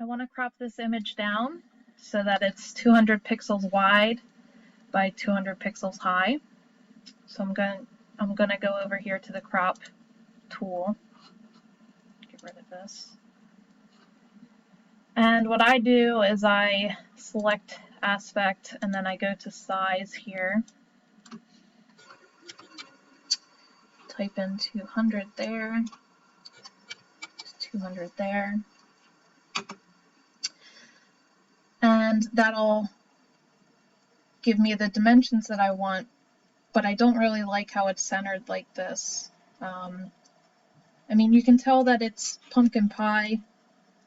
I want to crop this image down so that it's 200 pixels wide by 200 pixels high. So I'm going to go over here to the crop tool. Get rid of this. And what I do is I select aspect and then I go to size here. Type in 200 there, 200 there. And that'll give me the dimensions that I want, but I don't really like how it's centered like this. I mean, you can tell that it's pumpkin pie,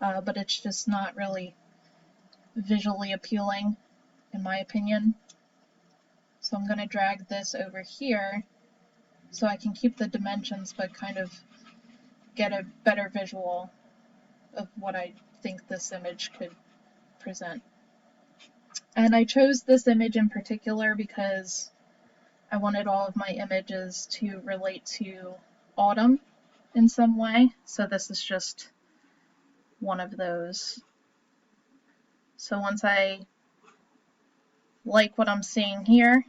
but it's just not really visually appealing, in my opinion. So I'm going to drag this over here so I can keep the dimensions, but kind of get a better visual of what I think this image could present. And I chose this image in particular because I wanted all of my images to relate to autumn in some way, so this is just one of those. So once I like what I'm seeing here,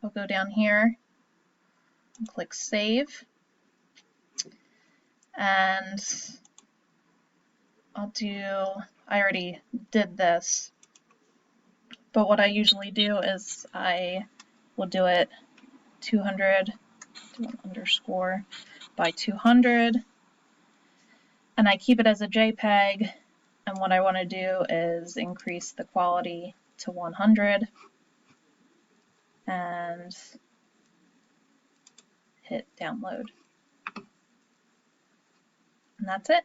I'll go down here and click Save, and I already did this, but what I usually do is I will do it 200, do an underscore by 200, and I keep it as a JPEG, and what I want to do is increase the quality to 100 and hit download. And that's it.